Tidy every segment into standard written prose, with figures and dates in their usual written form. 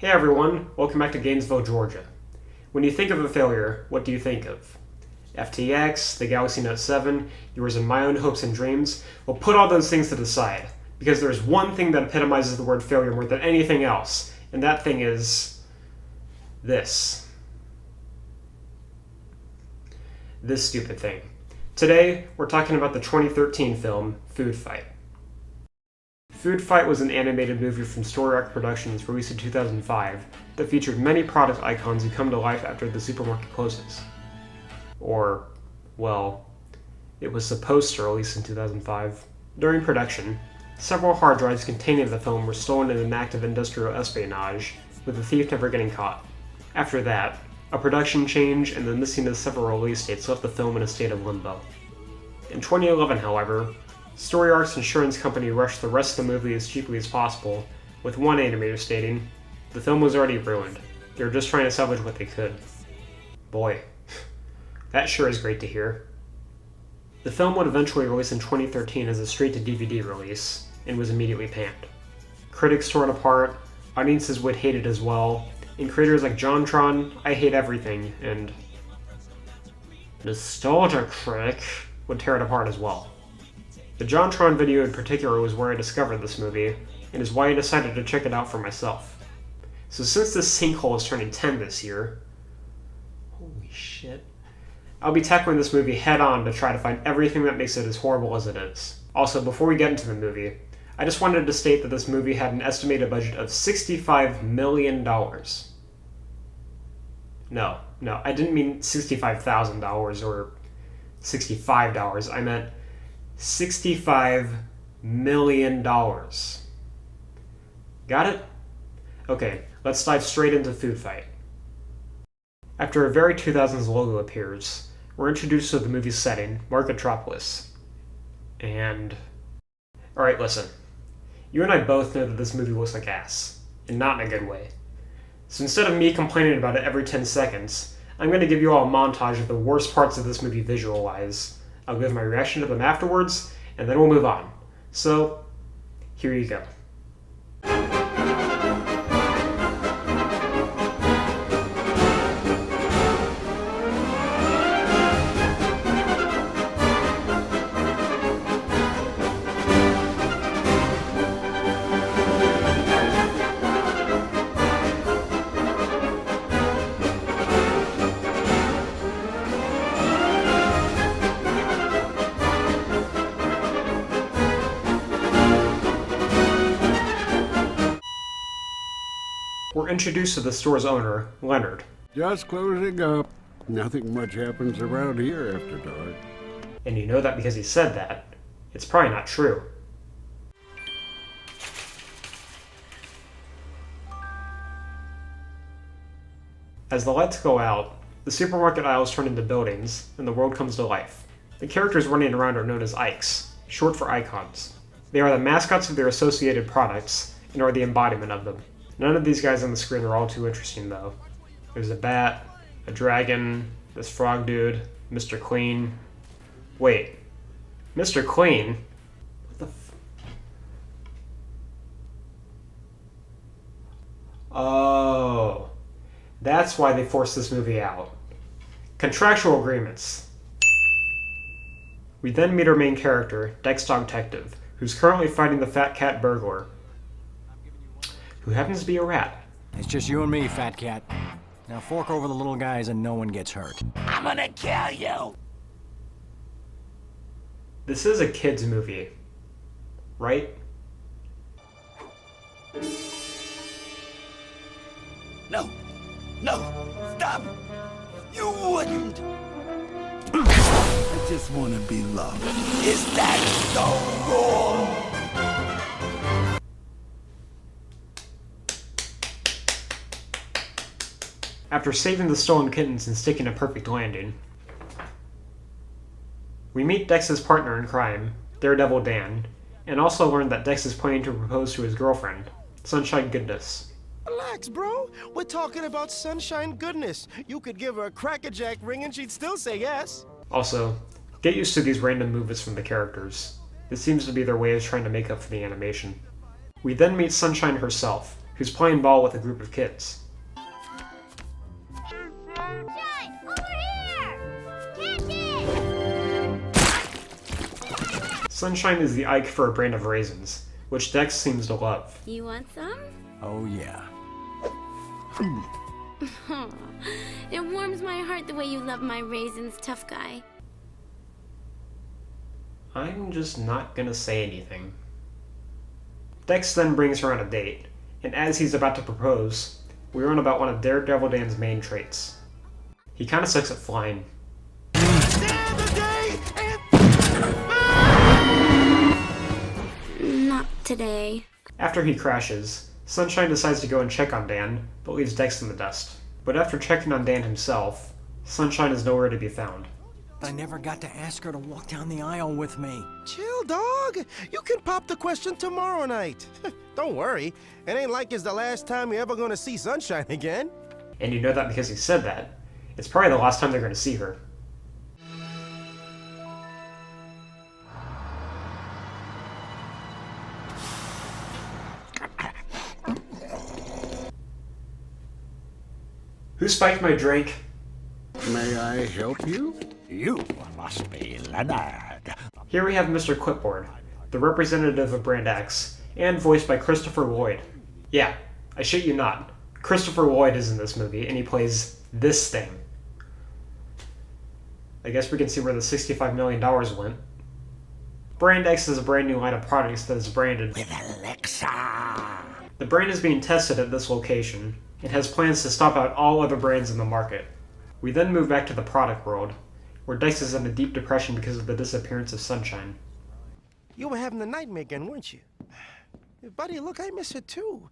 Hey everyone, welcome back to Gainesville, Georgia. When you think of a failure, what do you think of? FTX, the Galaxy Note 7, yours and my own hopes and dreams? Well, put all those things to the side, because there's one thing that epitomizes the word failure more than anything else, and that thing is this. This stupid thing. Today, we're talking about the 2013 film, Foodfight. Foodfight was an animated movie from Story Arc Productions released in 2005 that featured many product icons who come to life after the supermarket closes. Or, well, it was supposed to release in 2005. During production, several hard drives containing the film were stolen in an act of industrial espionage, with the thief never getting caught. After that, a production change and the missing of several release dates left the film in a state of limbo. In 2011, however, Story Arc's insurance company rushed the rest of the movie as cheaply as possible, with one animator stating, "The film was already ruined. They were just trying to salvage what they could." Boy, that sure is great to hear. The film would eventually release in 2013 as a straight-to-DVD release, and was immediately panned. Critics tore it apart, audiences would hate it as well, and creators like JonTron, I Hate Everything, and Nostalgia Critic would tear it apart as well. The JonTron video in particular was where I discovered this movie, and is why I decided to check it out for myself. So since this sinkhole is turning 10 this year, holy shit, I'll be tackling this movie head on to try to find everything that makes it as horrible as it is. Also, before we get into the movie, I just wanted to state that this movie had an estimated budget of $65 million. No, I didn't mean $65,000 or $65. I meant $65 million. Got it? Okay, let's dive straight into Foodfight. After a very 2000s logo appears, we're introduced to the movie's setting, Marketropolis. And... Alright, listen. You and I both know that this movie looks like ass, and not in a good way. So instead of me complaining about it every 10 seconds, I'm going to give you all a montage of the worst parts of this movie visual-wise. I'll give my reaction to them afterwards, and then we'll move on. So, here you go. We're introduced to the store's owner, Leonard. Just closing up. Nothing much happens around here after dark. And you know that because he said that. It's probably not true. As the lights go out, the supermarket aisles turn into buildings, and the world comes to life. The characters running around are known as Ikes, short for icons. They are the mascots of their associated products, and are the embodiment of them. None of these guys on the screen are all too interesting, though. There's a bat, a dragon, this frog dude, Mr. Clean. Wait, Mr. Clean? What the Oh, that's why they forced this movie out. Contractual agreements. We then meet our main character, Dex Dog Detective, who's currently fighting the Fat Cat Burglar, who happens to be a rat. It's just you and me, Fat Cat. Now fork over the little guys and no one gets hurt. I'm gonna kill you! This is a kid's movie, right? No! Stop! You wouldn't! I just want to be loved. Is that so wrong? After saving the stolen kittens and sticking a perfect landing, we meet Dex's partner in crime, Daredevil Dan, and also learn that Dex is planning to propose to his girlfriend, Sunshine Goodness. Relax, bro. We're talking about Sunshine Goodness. You could give her a crackerjack ring and she'd still say yes. Also, get used to these random movements from the characters. This seems to be their way of trying to make up for the animation. We then meet Sunshine herself, who's playing ball with a group of kids. Sunshine, over here! Catch it! Sunshine is the Ike for a brand of raisins, which Dex seems to love. You want some? Oh, yeah. It warms my heart the way you love my raisins, tough guy. I'm just not gonna say anything. Dex then brings her on a date, and as he's about to propose, we learn about one of Daredevil Dan's main traits. He kinda sucks at flying. Not today. After he crashes, Sunshine decides to go and check on Dan, but leaves Dex in the dust. But after checking on Dan himself, Sunshine is nowhere to be found. I never got to ask her to walk down the aisle with me. Chill, dog. You can pop the question tomorrow night. Don't worry. It ain't like it's the last time you're ever gonna see Sunshine again. And you know that because he said that. It's probably the last time they're going to see her. Who spiked my drink? May I help you? You must be Leonard. Here we have Mr. Clipboard, the representative of Brand X, and voiced by Christopher Lloyd. Yeah, I shit you not. Christopher Lloyd is in this movie, and he plays this thing. I guess we can see where the $65 million went. Brand X is a brand new line of products that is branded With Alexa. The brand is being tested at this location, and has plans to stop out all other brands in the market. We then move back to the product world, where Dex is in a deep depression because of the disappearance of Sunshine. You were having the nightmare again, weren't you? Buddy, look, I miss her too.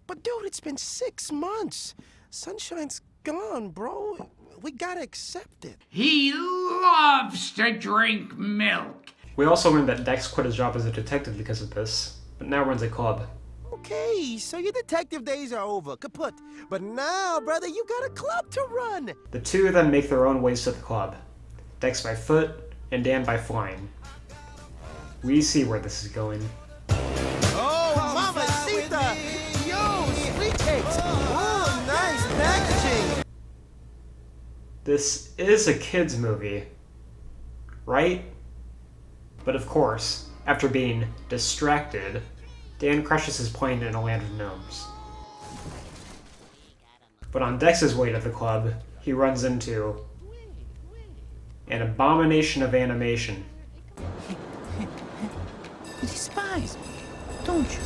But dude, it's been 6 months. Sunshine's gone, bro. We gotta accept it. He loves to drink milk. We also learned that Dex quit his job as a detective because of this, but now runs a club. Okay, so your detective days are over, kaput. But now, brother, you got a club to run. The two then make their own ways to the club, Dex by foot and Dan by flying. We see where this is going. Oh, mamacita! Yo, sweet cakes! Oh, nice packaging! This is a kid's movie, right? But of course, after being distracted, Dan crashes his plane in a land of gnomes. But on Dex's way to the club, he runs into an abomination of animation. You despise me, don't you?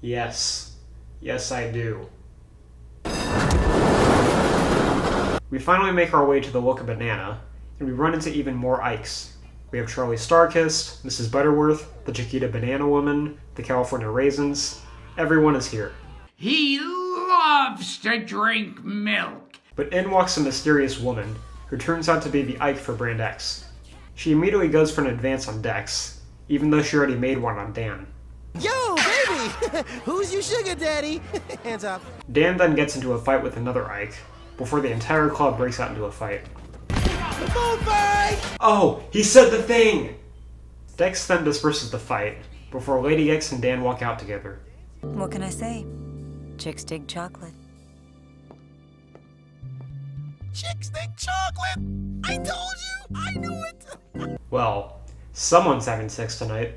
Yes. Yes, I do. We finally make our way to the Loca Banana, and we run into even more Ikes. We have Charlie Starkist, Mrs. Butterworth, the Chiquita Banana Woman, the California Raisins. Everyone is here. He loves to drink milk. But in walks a mysterious woman, who turns out to be the Ike for Brand X. She immediately goes for an advance on Dex, even though she already made one on Dan. Yo, baby! Who's your sugar daddy? Hands up. Dan then gets into a fight with another Ike, before the entire club breaks out into a fight. Foodfight! Oh, he said the thing! Dex then disperses the fight, before Lady X and Dan walk out together. What can I say? Chicks dig chocolate. Chicks think chocolate! I told you! I knew it! Well, someone's having sex tonight.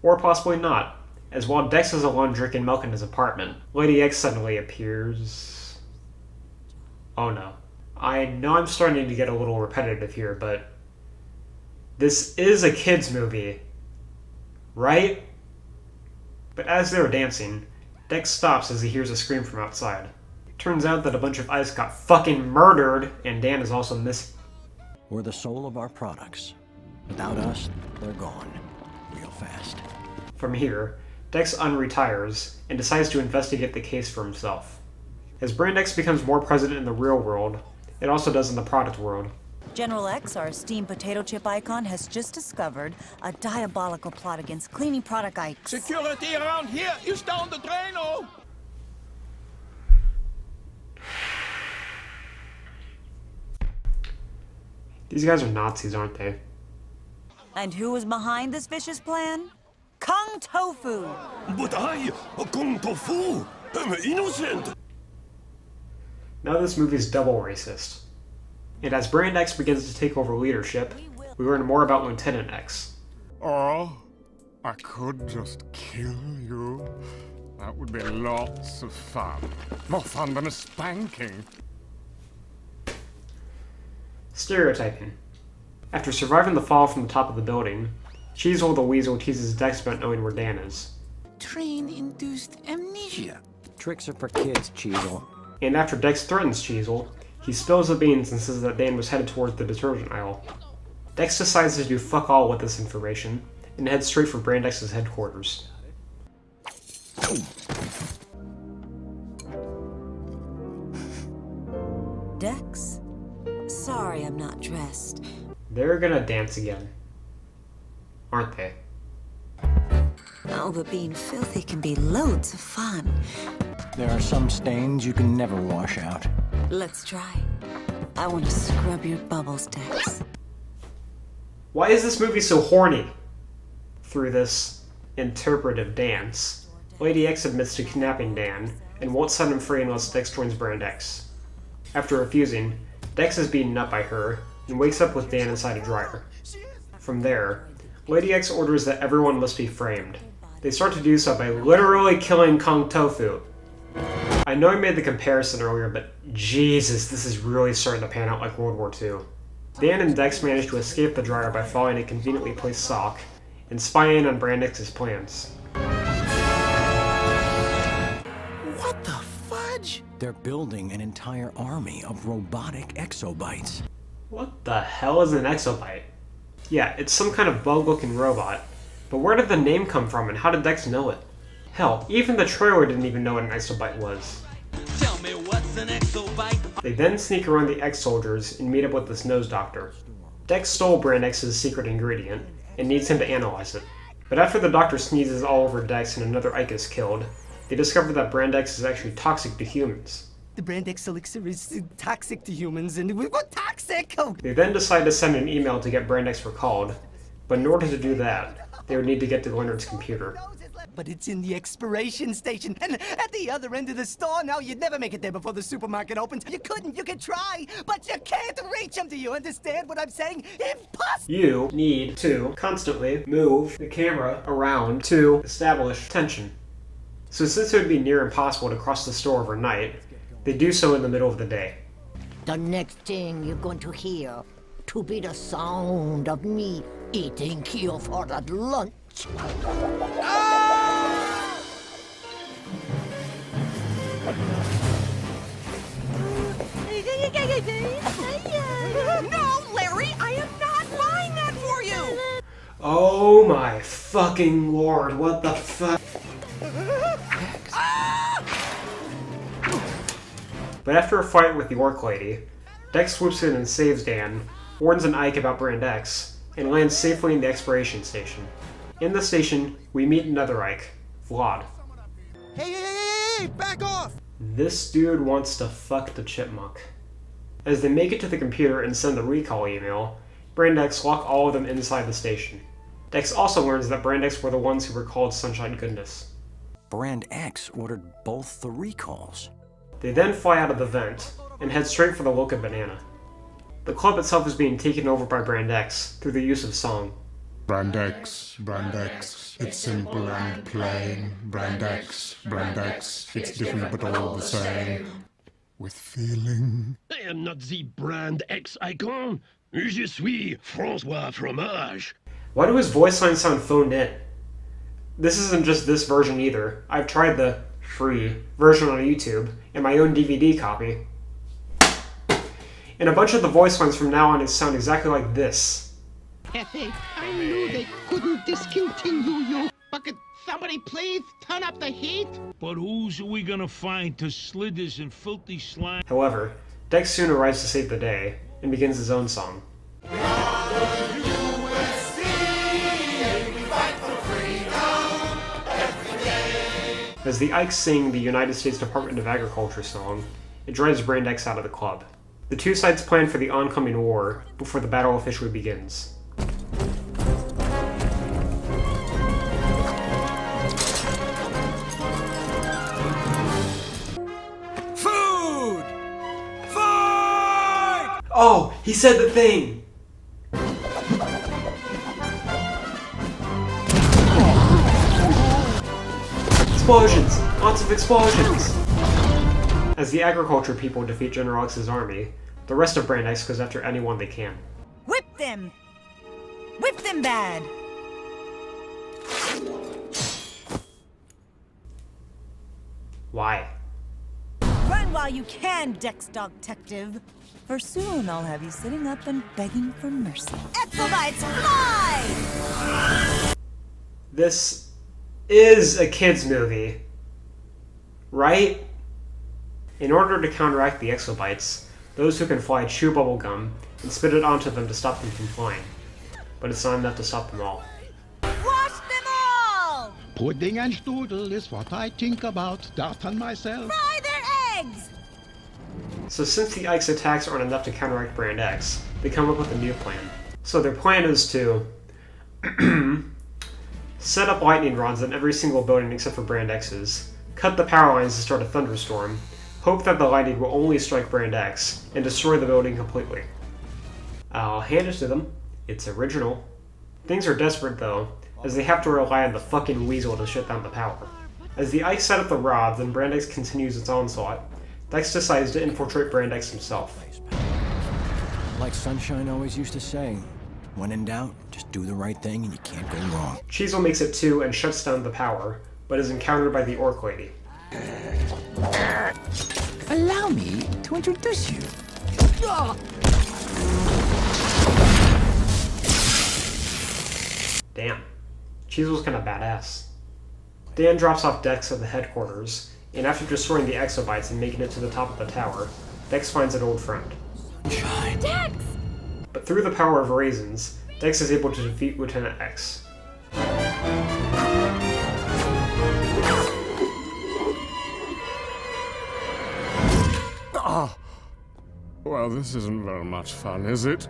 Or possibly not, as while Dex is alone drinking milk in his apartment, Lady X suddenly appears. Oh no. I know I'm starting to get a little repetitive here, but this is a kid's movie, right? But as they were dancing, Dex stops as he hears a scream from outside. Turns out that a bunch of Ice got fucking murdered, and Dan is also missing. We're the soul of our products. Without us, they're gone. Real fast. From here, Dex unretires and decides to investigate the case for himself. As Brand X becomes more present in the real world, it also does in the product world. General X, our esteemed potato chip icon, has just discovered a diabolical plot against cleaning product Ikes. Security around here is down the drain, oh! These guys are Nazis, aren't they? And who was behind this vicious plan? Kung Tofu! But I, Kung Tofu, am innocent. Now this movie is double racist. And as Brand X begins to take over leadership, we learn more about Lieutenant X. Oh, I could just kill you. That would be lots of fun. More fun than a spanking. Stereotyping. After surviving the fall from the top of the building, Cheezel the Weasel teases Dex about knowing where Dan is. Train-induced amnesia. Tricks are for kids, Cheezel. And after Dex threatens Cheezel, he spills the beans and says that Dan was headed towards the detergent aisle. Dex decides to do fuck all with this information, and heads straight for Brand X's headquarters. Dex? Sorry I'm not dressed. They're gonna dance again. Aren't they? Oh, but being filthy can be loads of fun. There are some stains you can never wash out. Let's try. I want to scrub your bubbles, Dex. Why is this movie so horny? Through this interpretive dance, Lady X admits to kidnapping Dan and won't set him free unless Dex joins Brand X. After refusing, Dex is beaten up by her and wakes up with Dan inside a dryer. From there, Lady X orders that everyone must be framed. They start to do so by literally killing Kung Tofu. I know I made the comparison earlier, but Jesus, this is really starting to pan out like World War II. Dan and Dex manage to escape the dryer by following a conveniently placed sock and spying on Brand X's plans. What the fudge? They're building an entire army of robotic exobites. What the hell is an exobite? Yeah, it's some kind of bug-looking robot, but where did the name come from and how did Dex know it? Hell, even the trailer didn't even know what an exobite was. Tell me what's an exobite? They then sneak around the X-soldiers and meet up with this nose doctor. Dex stole Brand X's secret ingredient and needs him to analyze it. But after the doctor sneezes all over Dex and another Ike is killed, they discover that Brand X is actually toxic to humans. The Brand X elixir is toxic to humans, and we're toxic! Oh. They then decide to send an email to get Brand X recalled, but in order to do that, they would need to get to Leonard's computer. But it's in the expiration station, and at the other end of the store. Now, you'd never make it there before the supermarket opens. You couldn't, you could try, but you can't reach them. Do you understand what I'm saying? Impossible! You need to constantly move the camera around to establish tension. So since it would be near impossible to cross the store overnight, they do so in the middle of the day. The next thing you're going to hear to be the sound of me eating you for that lunch. No, Larry, I am not buying that for you! Oh my fucking lord, what the fuck? But after a fight with the Orc Lady, Dex swoops in and saves Dan, warns an Ike about Brand X, and lands safely in the expiration station. In the station, we meet another Ike, Vlad. Hey, back off! This dude wants to fuck the chipmunk. As they make it to the computer and send the recall email, Brand X lock all of them inside the station. Dex also learns that Brand X were the ones who recalled Sunshine Goodness. Brand X ordered both the recalls. They then fly out of the vent and head straight for the Loca Banana. The club itself is being taken over by Brand X through the use of song. Brand X, it's simple and plain. Brand X, it's different but all the same. With feeling. I am not the Brand X icon. Je suis François Fromage. Why do his voice lines sound phoned in? This isn't just this version either. I've tried the free version on YouTube and my own DVD copy. And a bunch of the voice lines from now on sound exactly like this. Hefe, I knew they couldn't discontinue you. But could somebody please turn up the heat? But who's we gonna find to slid this in filthy slime? However, Dex soon arrives to save the day and begins his own song. As the Ikes sing the United States Department of Agriculture song, it drives Brand X out of the club. The two sides plan for the oncoming war before the battle officially begins. He said the thing! Explosions! Lots of explosions! As the agriculture people defeat General X's army, the rest of Brand X goes after anyone they can. Whip them! Whip them bad! Why? Run while you can, Dex Dog Detective. For soon I'll have you sitting up and begging for mercy. Exobites fly! This is a kid's movie, right? In order to counteract the exobites, those who can fly chew bubblegum and spit it onto them to stop them from flying. But it's not enough to stop them all. Wash them all! Pudding and strudel is what I think about, Darton myself. Fry their eggs! So since the Ike's attacks aren't enough to counteract Brand X, they come up with a new plan. So their plan is to set up lightning rods in every single building except for Brand X's, cut the power lines to start a thunderstorm, hope that the lightning will only strike Brand X, and destroy the building completely. I'll hand it to them. It's original. Things are desperate though, as they have to rely on the fucking weasel to shut down the power. As the Ike set up the rods and Brand X continues its onslaught, Dex decides to infiltrate Brand X himself. Like Sunshine always used to say, when in doubt, just do the right thing and you can't go wrong. Cheezel makes it too and shuts down the power, but is encountered by the Orc Lady. Allow me to introduce you. Damn. Cheezel's kinda badass. Dan drops off Dex at the headquarters, and after destroying the exobites and making it to the top of the tower, Dex finds an old friend. Dex! But through the power of raisins, Dex is able to defeat Lieutenant X. Oh. Well, this isn't very much fun, is it?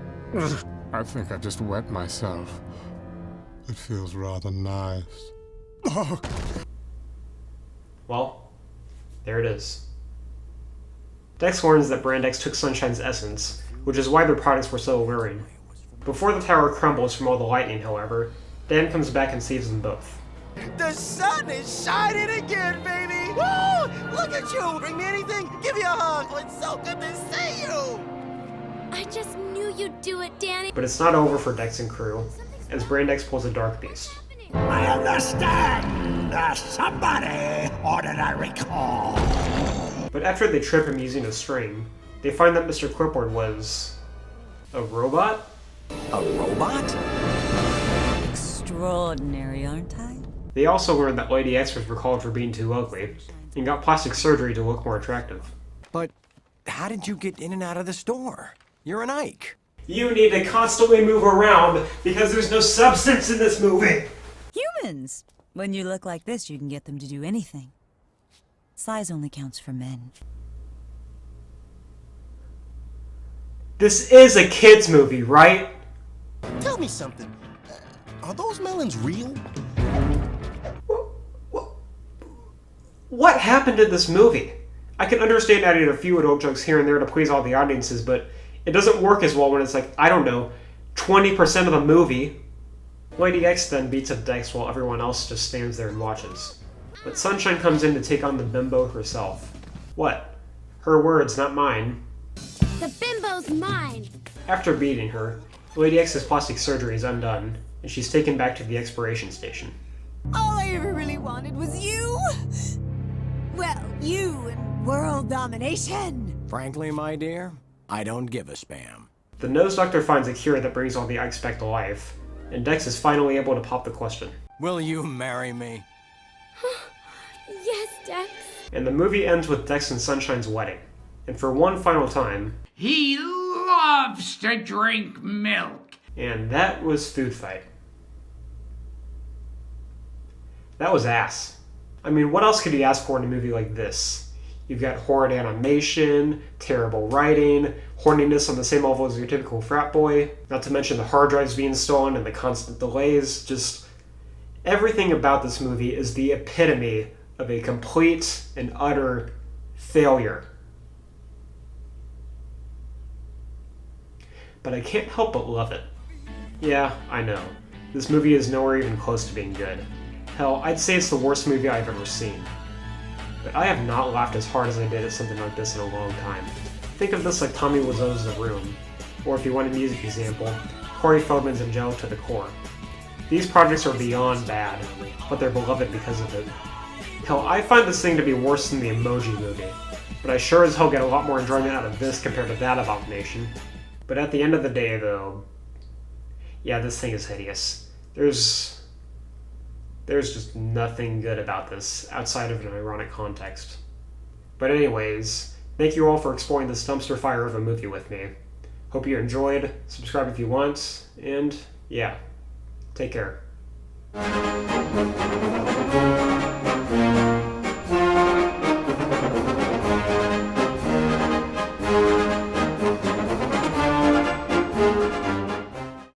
I think I just wet myself. It feels rather nice. Oh. Well, there it is. Dex warns that Brand X took Sunshine's essence, which is why their products were so alluring. Before the tower crumbles from all the lightning, however, Dan comes back and saves them both. The sun is shining again, baby! Woo! Look at you! Bring me anything? Give me a hug! Oh, it's so good to see you! I just knew you'd do it, Danny. But it's not over for Dex and crew, as Brand X pulls a Dark Beast. I understand. Somebody ordered a recall. But after they trip him using a string, they find that Mr. Clipboard was... a robot? A robot? Extraordinary, aren't I? They also learned that Lady X was recalled for being too ugly, and got plastic surgery to look more attractive. But how did you get in and out of the store? You're an Ike. You need to constantly move around because there's no substance in this movie! Humans! When you look like this, you can get them to do anything. Size only counts for men. This is a kid's movie, right? Tell me something. Are those melons real? What happened in this movie? I can understand adding a few adult jokes here and there to please all the audiences, but it doesn't work as well when it's like, I don't know, 20% of the movie. Lady X then beats up Dex while everyone else just stands there and watches. But Sunshine comes in to take on the bimbo herself. What? Her words, not mine. The bimbo's mine. After beating her, Lady X's plastic surgery is undone, and she's taken back to the expiration station. All I ever really wanted was you! Well, you and world domination! Frankly, my dear, I don't give a spam. The nose doctor finds a cure that brings all the Ikes back to life, and Dex is finally able to pop the question. Will you marry me? Yes, Dex. And the movie ends with Dex and Sunshine's wedding. And for one final time... He loves to drink milk. And that was Foodfight. That was ass. I mean, what else could you ask for in a movie like this? You've got horrid animation, terrible writing, horniness on the same level as your typical frat boy, not to mention the hard drives being stolen and the constant delays. Just everything about this movie is the epitome of a complete and utter failure. but I can't help but love it. Yeah, I know. This movie is nowhere even close to being good. Hell, I'd say it's the worst movie I've ever seen. But I have not laughed as hard as I did at something like this in a long time. Think of this like Tommy Wiseau's The Room, or if you want a music example, Corey Feldman's Angelic to the Core. These projects are beyond bad, but they're beloved because of it. Hell, I find this thing to be worse than the Emoji Movie, but I sure as hell get a lot more enjoyment out of this compared to that abomination. But at the end of the day, though, yeah, this thing is hideous. There's just nothing good about this outside of an ironic context. But anyways, thank you all for exploring this dumpster fire of a movie with me. Hope you enjoyed, subscribe if you want, and yeah, take care.